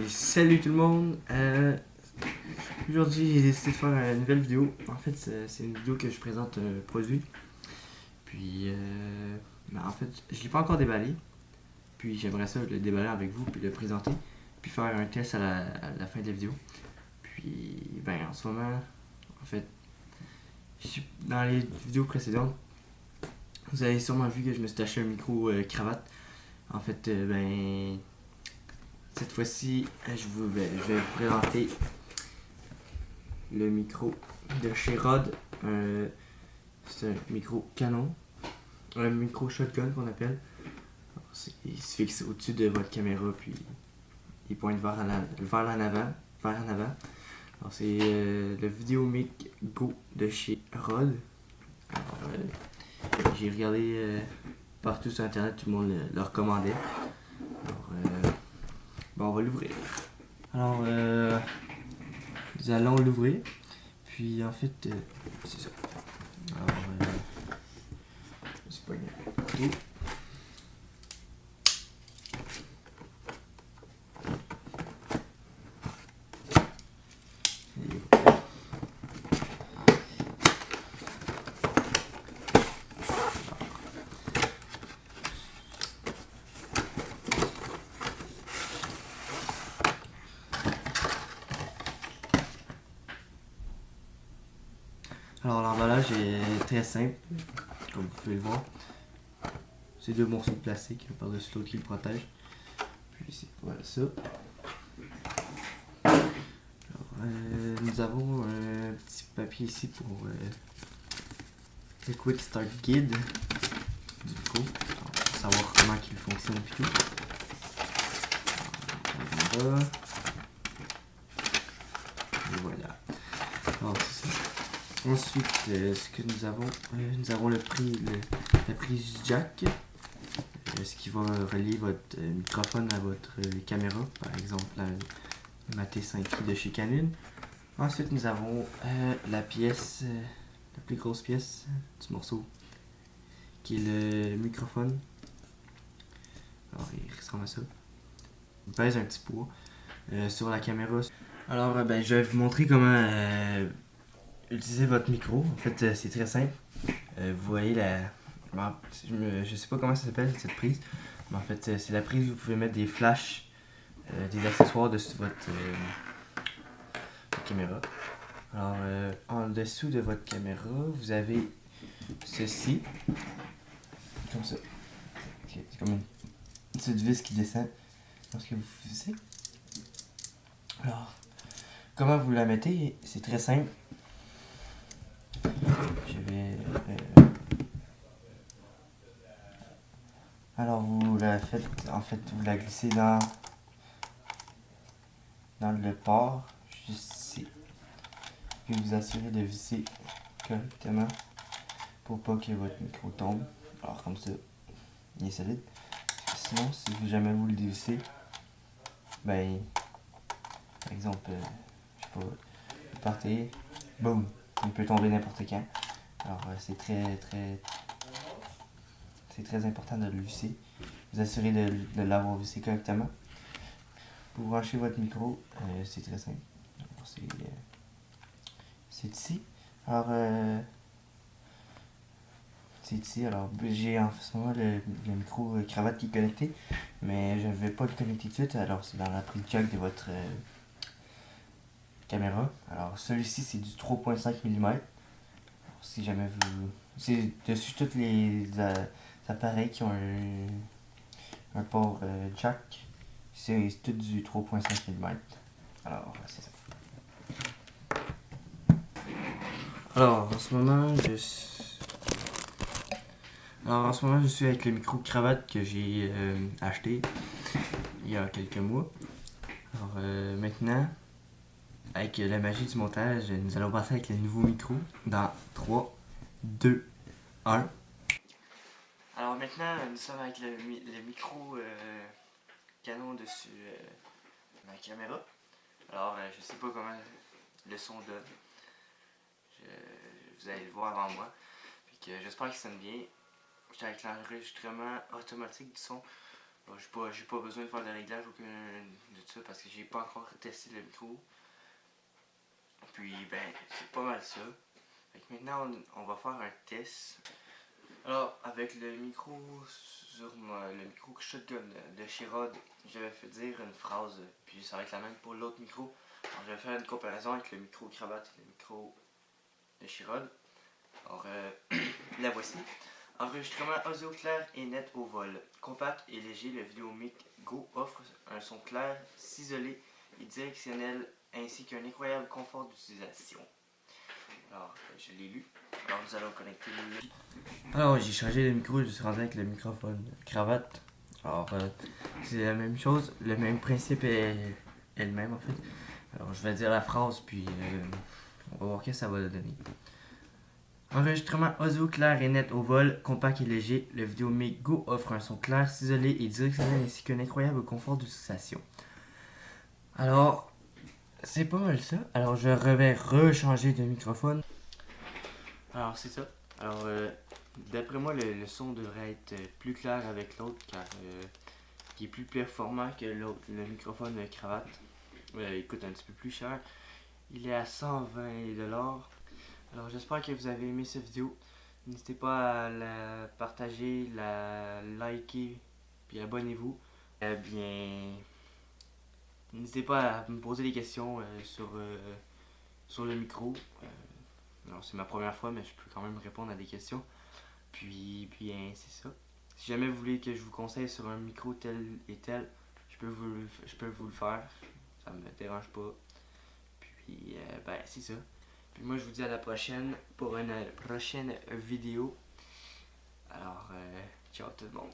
Salut tout le monde. Aujourd'hui, j'ai décidé de faire une nouvelle vidéo. En fait, c'est une vidéo que je présente un produit. Puis, en fait, je l'ai pas encore déballé. Puis, j'aimerais ça le déballer avec vous, puis le présenter, puis faire un test à la fin de la vidéo. Puis, en ce moment, en fait, dans les vidéos précédentes, vous avez sûrement vu que je me suis acheté un micro cravate. En fait, cette fois-ci, je vais vous présenter le micro de chez Rode. C'est un micro canon, un micro shotgun qu'on appelle. Il se fixe au-dessus de votre caméra, puis il pointe vers en avant. Alors, c'est le Videomic Go de chez Rode. Alors, j'ai regardé partout sur internet, tout le monde le recommandait. Alors, on va l'ouvrir. Alors, nous allons l'ouvrir. Puis en fait, c'est ça. Alors, c'est pas bien. Alors l'emballage est très simple, comme vous pouvez le voir. C'est deux morceaux de plastique, un par-dessus l'autre qui le protège. Puis c'est voilà ça. Alors, nous avons un petit papier ici pour le Quick Start Guide du micro, pour savoir comment il fonctionne et tout. Voilà. Et voilà. Alors, c'est ça. Ensuite, ce que nous avons la prise jack, ce qui va relier votre microphone à votre caméra, par exemple la T5i de chez Canon. Ensuite, nous avons la pièce, la plus grosse pièce du morceau, qui est le microphone. Alors, il ressemble à ça. Il pèse un petit poids sur la caméra. Alors, je vais vous montrer comment utiliser votre micro. En fait, c'est très simple. Vous voyez je sais pas comment ça s'appelle cette prise, mais en fait, c'est la prise où vous pouvez mettre des flashs, des accessoires dessus de votre caméra. Alors, en dessous de votre caméra, vous avez ceci, comme ça. Okay, c'est comme une petite vis qui descend lorsque vous fixez. Alors, comment vous la mettez? C'est très simple. Je vais. Alors vous la faites, en fait, vous la glissez dans le port, juste ici. Puis vous assurez de visser correctement pour pas que votre micro tombe. Alors comme ça, il est solide. Sinon, si jamais vous le dévissez, par exemple, je sais pas, vous partez, boum, il peut tomber n'importe quand. Alors c'est très important de le visser. Vous assurez de l'avoir vissé correctement. Pour brancher votre micro, c'est très simple. C'est ici. Alors, c'est ici. Alors, j'ai en ce moment le micro cravate qui est connecté, mais je ne vais pas le connecter tout de suite. Alors, c'est dans la prise jack de votre caméra. Alors, celui-ci, c'est du 3.5 mm. Si jamais vous. C'est dessus tous les appareils qui ont un port jack. C'est tout du 3.5 mm. Alors, c'est ça. Alors, en ce moment, je suis avec le micro cravate que j'ai acheté il y a quelques mois. Alors, maintenant, avec la magie du montage, nous allons passer avec le nouveau micro dans 3, 2, 1. Alors maintenant, nous sommes avec le micro canon dessus ma caméra. Alors, je sais pas comment le son donne. Vous allez le voir avant moi. Puis que j'espère qu'il sonne bien. J'étais avec l'enregistrement automatique du son. Bon, j'ai pas besoin de faire de réglage aucun de ça parce que j'ai pas encore testé le micro. Puis ben c'est pas mal ça. Fait que maintenant on va faire un test. Alors avec le micro le micro shotgun de chez Rode, je vais faire dire une phrase, puis ça va être la même pour l'autre micro. Alors je vais faire une comparaison avec le micro cravate et le micro de chez Rode. Alors la voici. Enregistrement audio clair et net au vol. Compact et léger, le Videomic Go offre un son clair, ciselé et directionnel ainsi qu'un incroyable confort d'utilisation. Alors, je l'ai lu. Alors, nous allons connecter le... Alors, j'ai changé le micro, je suis rendu avec le microphone cravate. Alors, c'est la même chose, le même principe est le même en fait. Alors, je vais dire la phrase, puis on va voir ce que ça va donner. Enregistrement audio clair et net au vol, compact et léger, le Videomic Go offre un son clair, ciselé et directionnel ainsi qu'un incroyable confort d'utilisation. Alors, c'est pas mal ça. Alors, je vais rechanger de microphone. Alors, c'est ça. Alors, d'après moi, le son devrait être plus clair avec l'autre car il est plus performant que l'autre, le microphone de cravate. Il coûte un petit peu plus cher. Il est à 120$. Alors j'espère que vous avez aimé cette vidéo. N'hésitez pas à la partager, la liker, puis abonnez-vous. Bien, n'hésitez pas à me poser des questions sur le micro. Alors c'est ma première fois, mais je peux quand même répondre à des questions. Puis bien, c'est ça. Si jamais vous voulez que je vous conseille sur un micro tel et tel, je peux vous le faire. Ça me dérange pas. Puis ben c'est ça. Puis moi je vous dis à la prochaine pour une prochaine vidéo. Alors ciao tout le monde.